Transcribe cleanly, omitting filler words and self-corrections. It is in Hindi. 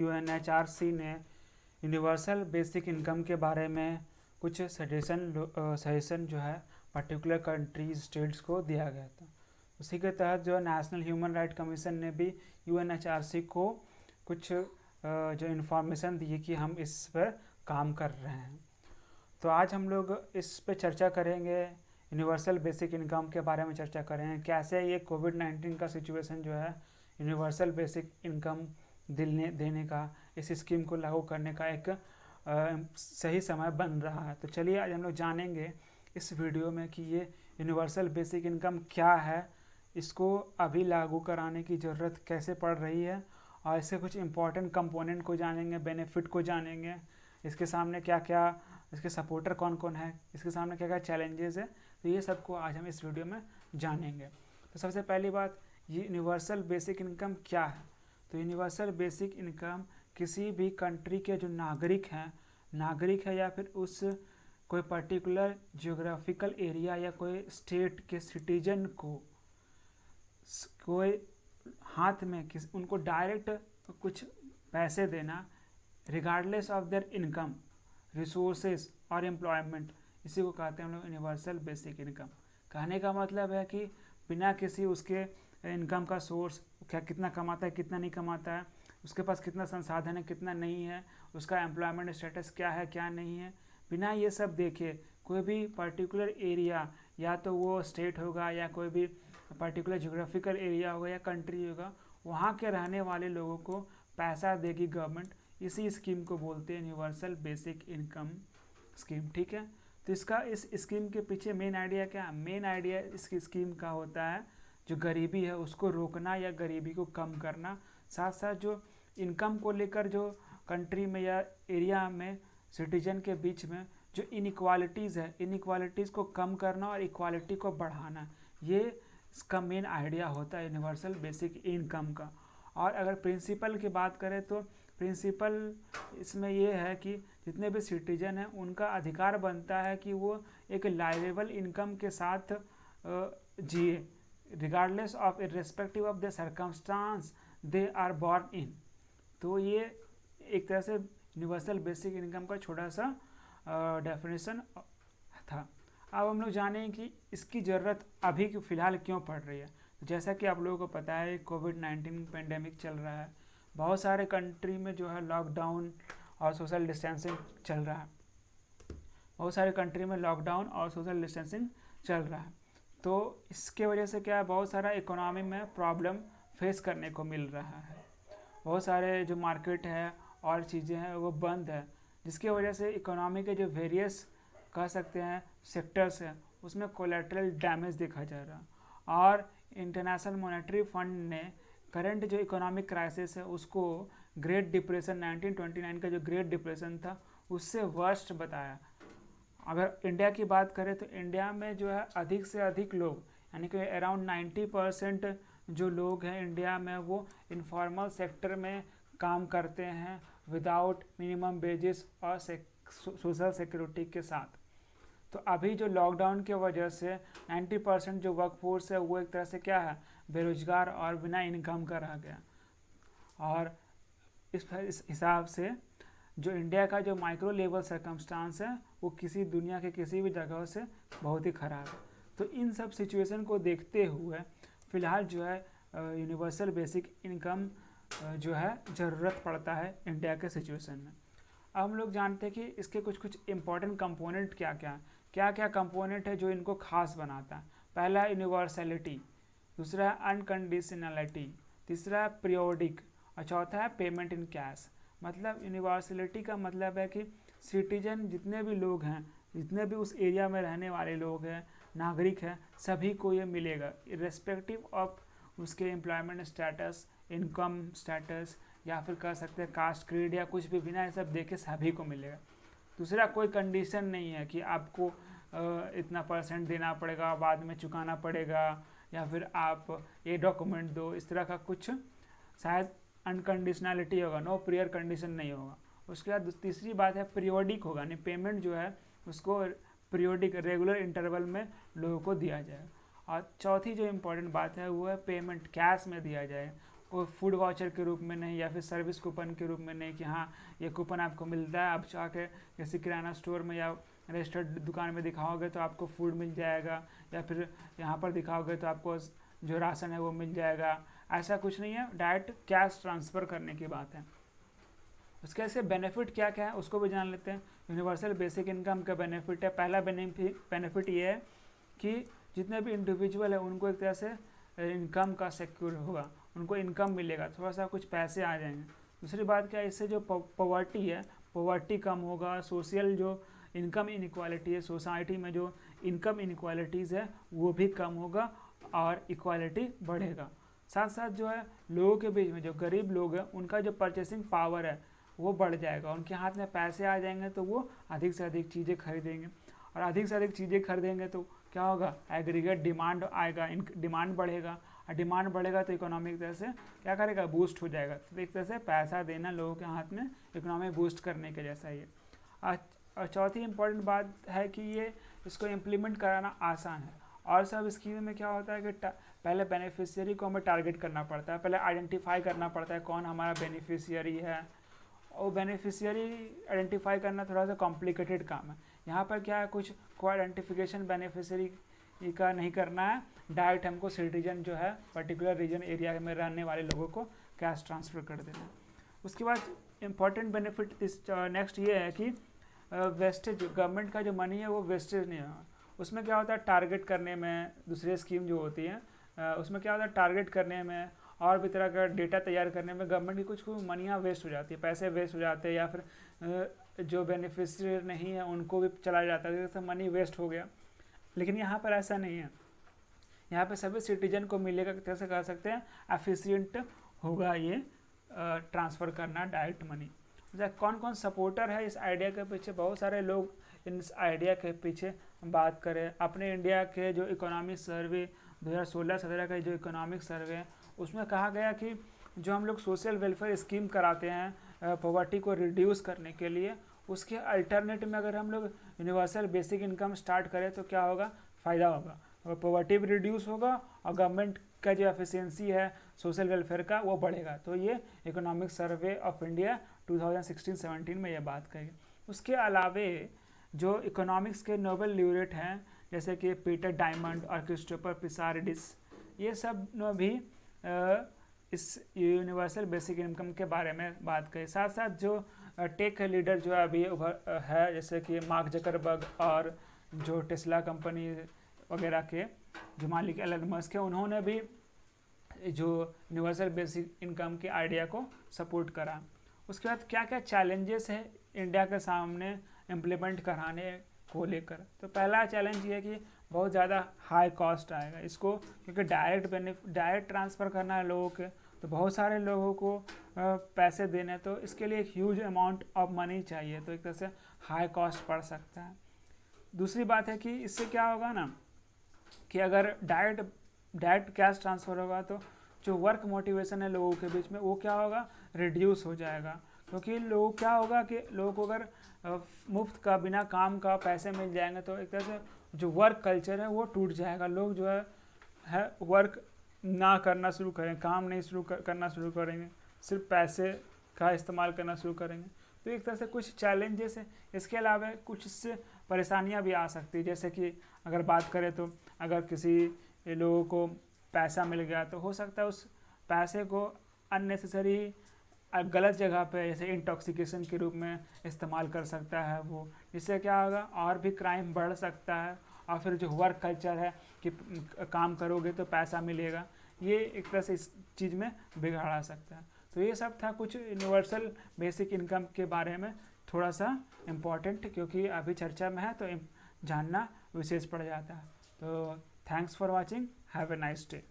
यूएनएचआरसी ने यूनिवर्सल बेसिक इनकम के बारे में कुछ सजेशन जो है पर्टिकुलर कंट्रीज स्टेट्स को दिया गया था। उसी के तहत जो नेशनल ह्यूमन राइट कमीशन ने भी यूएनएचआरसी को कुछ जो इन्फॉर्मेशन दी कि हम इस पर काम कर रहे हैं। तो आज हम लोग इस पर चर्चा करेंगे, यूनिवर्सल बेसिक इनकम के बारे में चर्चा करेंगे, कैसे ये कोविड-19 का सिचुएशन जो है यूनिवर्सल बेसिक इनकम देने का, इस स्कीम को लागू करने का एक सही समय बन रहा है। तो चलिए आज हम लोग जानेंगे इस वीडियो में कि ये यूनिवर्सल बेसिक इनकम क्या है, इसको अभी लागू कराने की ज़रूरत कैसे पड़ रही है, और इसके कुछ इम्पोर्टेंट कंपोनेंट को जानेंगे, बेनिफिट को जानेंगे, इसके सामने क्या क्या, इसके सपोर्टर कौन कौन है, इसके सामने क्या क्या चैलेंजेस है। तो ये सब को आज हम इस वीडियो में जानेंगे। तो सबसे पहली बात, ये यूनिवर्सल बेसिक इनकम क्या है। तो यूनिवर्सल बेसिक इनकम किसी भी कंट्री के जो नागरिक है या फिर उस कोई पर्टिकुलर जियोग्राफिकल एरिया या कोई स्टेट के सिटीजन को कोई हाथ में उनको डायरेक्ट कुछ पैसे देना, regardless of their income, resources और एम्प्लॉयमेंट, इसी को कहते हैं हम लोग यूनिवर्सल बेसिक इनकम। कहने का मतलब है कि बिना किसी उसके इनकम का सोर्स, क्या कितना कमाता है कितना नहीं कमाता है, उसके पास कितना संसाधन है कितना नहीं है, उसका एम्प्लॉयमेंट स्टेटस क्या है क्या नहीं है, बिना ये सब देखे कोई भी पर्टिकुलर एरिया, या तो वो स्टेट होगा या कोई भी पर्टिकुलर जियोग्राफिकल एरिया होगा या कंट्री होगा, वहाँ के रहने वाले लोगों को पैसा देगी गवर्नमेंट। इसी स्कीम को बोलते हैं यूनिवर्सल बेसिक इनकम स्कीम। ठीक है, तो इसका इस स्कीम के पीछे मेन आइडिया क्या है? मेन आइडिया इस स्कीम का होता है जो गरीबी है उसको रोकना या गरीबी को कम करना, साथ साथ जो इनकम को लेकर जो कंट्री में या एरिया में सिटीजन के बीच में जो इनइक्वालिटीज़ है, इनइक्वालिटीज़ को कम करना और इक्वालिटी को बढ़ाना, ये इसका मेन आइडिया होता है यूनिवर्सल बेसिक इनकम का। और अगर प्रिंसिपल की बात करें तो प्रिंसिपल इसमें ये है कि जितने भी सिटीजन हैं उनका अधिकार बनता है कि वो एक लाइवेबल इनकम के साथ जिए, regardless of irrespective of the circumstances they are born in. तो ये एक तरह से यूनिवर्सल बेसिक इनकम का छोटा सा डेफिनेशन था। अब हम लोग जानें कि इसकी ज़रूरत अभी फ़िलहाल क्यों पड़ रही है। जैसा कि आप लोगों को पता है कोविड-19 पेंडेमिक चल रहा है, बहुत सारे कंट्री में जो है लॉकडाउन और सोशल डिस्टेंसिंग चल रहा है, बहुत सारे कंट्री में लॉकडाउन और सोशल डिस्टेंसिंग चल रहा है। तो इसके वजह से क्या है, बहुत सारा इकोनॉमी में प्रॉब्लम फेस करने को मिल रहा है, बहुत सारे जो मार्केट है और चीज़ें हैं वो बंद है, जिसकी वजह से इकोनॉमी के जो वेरियस कह सकते हैं सेक्टर्स हैं उसमें कोलैटरल डैमेज देखा जा रहा है। और इंटरनेशनल मॉनेटरी फंड ने करंट जो इकोनॉमिक क्राइसिस है उसको ग्रेट डिप्रेशन 1929 का जो ग्रेट डिप्रेशन था उससे वर्स्ट बताया। अगर इंडिया की बात करें तो इंडिया में जो है अधिक से अधिक लोग, यानी कि अराउंड 90% जो लोग हैं इंडिया में वो इनफॉर्मल सेक्टर में काम करते हैं विदाउट मिनिमम वेजेस और सोशल सिक्योरिटी के साथ। तो अभी जो लॉकडाउन की वजह से 90% जो वर्कफोर्स है वो एक तरह से क्या है, बेरोजगार और बिना इनकम का रह गया। और इस हिसाब से जो इंडिया का जो माइक्रो लेवल सर्कमस्टांस है वो किसी दुनिया के किसी भी जगह से बहुत ही ख़राब है। तो इन सब सिचुएशन को देखते हुए फ़िलहाल जो है यूनिवर्सल बेसिक इनकम जो है ज़रूरत पड़ता है इंडिया के सिचुएशन में। अब हम लोग जानते हैं कि इसके कुछ इम्पोर्टेंट कंपोनेंट क्या क्या कंपोनेंट है जो इनको खास बनाता है। पहला है यूनिवर्सलिटी, दूसरा है अनकंडीशनलिटी, तीसरा है पीरियोडिक और चौथा है पेमेंट इन कैश। मतलब यूनिवर्सलिटी का मतलब है कि सिटीजन जितने भी लोग हैं, जितने भी उस एरिया में रहने वाले लोग हैं, नागरिक हैं, सभी को ये मिलेगा इर्रेस्पेक्टिव ऑफ उसके एम्प्लॉयमेंट स्टेटस, इनकम स्टेटस, या फिर कह सकते हैं कास्ट क्रीड या कुछ भी, बिना ये सब देखे सभी को मिलेगा। दूसरा कोई कंडीशन नहीं है कि आपको इतना परसेंट देना पड़ेगा, बाद में चुकाना पड़ेगा, या फिर आप ये डॉक्यूमेंट दो, इस तरह का कुछ शायद अनकंडीशनलिटी होगा, नो प्रियर कंडीशन नहीं होगा। उसके बाद तीसरी बात है पीरियोडिक होगा, यानी पेमेंट जो है उसको पीरियोडिक रेगुलर इंटरवल में लोगों को दिया जाए। और चौथी जो इम्पोर्टेंट बात है वो है पेमेंट कैश में दिया जाए। वो फूड वाउचर के रूप में नहीं, या फिर सर्विस कूपन के रूप में नहीं कि हाँ ये कूपन आपको मिलता है, आप जाके किसी किराना स्टोर में या रेस्टोरेंट दुकान में दिखाओगे तो आपको फूड मिल जाएगा, या फिर यहाँ पर दिखाओगे तो आपको जो राशन है वो मिल जाएगा। ऐसा कुछ नहीं है, डायरेक्ट कैश ट्रांसफ़र करने की बात है। उसके ऐसे बेनिफिट क्या क्या है उसको भी जान लेते हैं। यूनिवर्सल बेसिक इनकम का बेनिफिट है, पहला बेनिफिट ये है कि जितने भी इंडिविजुअल है उनको एक तरह से इनकम का सिक्योर होगा, उनको इनकम मिलेगा, थोड़ा सा कुछ पैसे आ जाएंगे। दूसरी बात क्या है, इससे जो पॉवर्टी है पॉवर्टी कम होगा, सोशल जो इनकम इनक्वालिटी है, सोसाइटी में जो इनकम इनक्वालिटीज़ है वो भी कम होगा और इक्वालिटी बढ़ेगा। साथ साथ जो है लोगों के बीच में जो गरीब लोग हैं उनका जो परचेसिंग पावर है वो बढ़ जाएगा, उनके हाथ में पैसे आ जाएंगे तो वो अधिक से अधिक चीज़ें खरीदेंगे, और अधिक से अधिक चीज़ें खरीदेंगे तो क्या होगा, एग्रीगेट डिमांड आएगा, डिमांड बढ़ेगा, और डिमांड बढ़ेगा तो इकोनॉमिक तरह से क्या करेगा, बूस्ट हो जाएगा। तो एक तरह से पैसा देना लोगों के हाथ में इकोनॉमी बूस्ट करने के जैसा ही है। और चौथी इंपॉर्टेंट बात है कि ये इसको इम्प्लीमेंट कराना आसान है। और सब स्कीम में क्या होता है कि पहले बेनिफिशियरी को हमें टारगेट करना पड़ता है, पहले आइडेंटिफाई करना पड़ता है कौन हमारा बेनिफिशियरी है, और बेनिफिशियरी आइडेंटिफाई करना थोड़ा सा कॉम्प्लिकेटेड काम है। यहाँ पर क्या है, कुछ को आइडेंटिफिकेशन बेनिफिशियरी का नहीं करना है, डायरेक्ट हमको सिटीजन जो है पर्टिकुलर रीजन एरिया में रहने वाले लोगों को कैश ट्रांसफ़र कर देना है। उसके बाद इम्पॉर्टेंट बेनिफिट इस नेक्स्ट ये है कि वेस्टेज, गवर्नमेंट का जो मनी है वो वेस्टेज नहीं होगा। उसमें क्या होता है, टारगेट करने में, दूसरी स्कीम जो होती है उसमें क्या होता है, टारगेट करने में और भी तरह का डेटा तैयार करने में गवर्नमेंट की कुछ मनियाँ वेस्ट हो जाती है, पैसे वेस्ट हो जाते हैं, या फिर जो बेनिफिशियरी नहीं है उनको भी चला जाता है, जैसे मनी वेस्ट हो गया। लेकिन यहाँ पर ऐसा नहीं है, यहाँ पे सभी सिटीजन को मिलेगा, कैसे कर सकते हैं, एफिशिएंट होगा ये ट्रांसफ़र करना डायरेक्ट मनी। कौन कौन सपोर्टर है इस आइडिया के पीछे, बहुत सारे लोग इस आइडिया के पीछे बात करें। अपने इंडिया के जो इकोनॉमिक सर्वे 2016-17 का जो इकोनॉमिक सर्वे है उसमें कहा गया कि जो हम लोग सोशल वेलफेयर स्कीम कराते हैं पॉवर्टी को रिड्यूस करने के लिए, उसके अल्टरनेट में अगर हम लोग यूनिवर्सल बेसिक इनकम स्टार्ट करें तो क्या होगा, फ़ायदा होगा, पॉवर्टी भी रिड्यूस होगा और गवर्नमेंट का जो एफिशिएंसी है सोशल वेलफेयर का वो बढ़ेगा। तो ये इकोनॉमिक सर्वे ऑफ इंडिया 2016-17 में ये बात कही। उसके अलावे जो इकोनॉमिक्स के नोबेल ल्यूरेट हैं जैसे कि पीटर डायमंड और क्रिस्टोफर पिसारिडिस, ये सब ने भी इस यूनिवर्सल बेसिक इनकम के बारे में बात कही। साथ साथ जो टेक लीडर जो अभी है जैसे कि मार्क जकरबर्ग और जो टेस्ला कंपनी वगैरह के जो मालिक एलन मस्क है, उन्होंने भी जो यूनिवर्सल बेसिक इनकम के आइडिया को सपोर्ट करा। उसके बाद क्या क्या चैलेंजेस है इंडिया के सामने इम्प्लीमेंट कराने को लेकर, तो पहला चैलेंज ये है कि बहुत ज़्यादा हाई कॉस्ट आएगा इसको, क्योंकि डायरेक्ट ट्रांसफ़र करना है लोगों के, तो बहुत सारे लोगों को पैसे देने, तो इसके लिए एक ह्यूज अमाउंट ऑफ मनी चाहिए, तो एक तरह से हाई कॉस्ट पड़ सकता है। दूसरी बात है कि इससे क्या होगा ना कि अगर डायरेक्ट कैश ट्रांसफ़र होगा तो जो वर्क मोटिवेशन है लोगों के बीच में वो क्या होगा, रिड्यूस हो जाएगा। क्योंकि लोग क्या होगा कि लोगों को अगर मुफ्त का बिना काम का पैसे मिल जाएंगे तो एक तरह से जो वर्क कल्चर है वो टूट जाएगा, लोग जो है वर्क ना करना शुरू करें, काम नहीं करना शुरू करेंगे, सिर्फ पैसे का इस्तेमाल करना शुरू करेंगे। तो एक तरह से कुछ चैलेंजेस है। इसके अलावा कुछ इससे परेशानियां भी आ सकती है, जैसे कि अगर बात करें तो अगर किसी लोगों को पैसा मिल गया तो हो सकता है उस पैसे को अननेसेसरी गलत जगह पे जैसे इंटॉक्सिकेशन के रूप में इस्तेमाल कर सकता है वो, जिससे क्या होगा और भी क्राइम बढ़ सकता है, और फिर जो वर्क कल्चर है कि काम करोगे तो पैसा मिलेगा, ये एक तरह से इस चीज़ में बिगाड़ सकता है। तो ये सब था कुछ यूनिवर्सल बेसिक इनकम के बारे में, थोड़ा सा इम्पॉर्टेंट क्योंकि अभी चर्चा में है तो जानना विशेष पड़ जाता है। तो thanks for watching, have a nice day.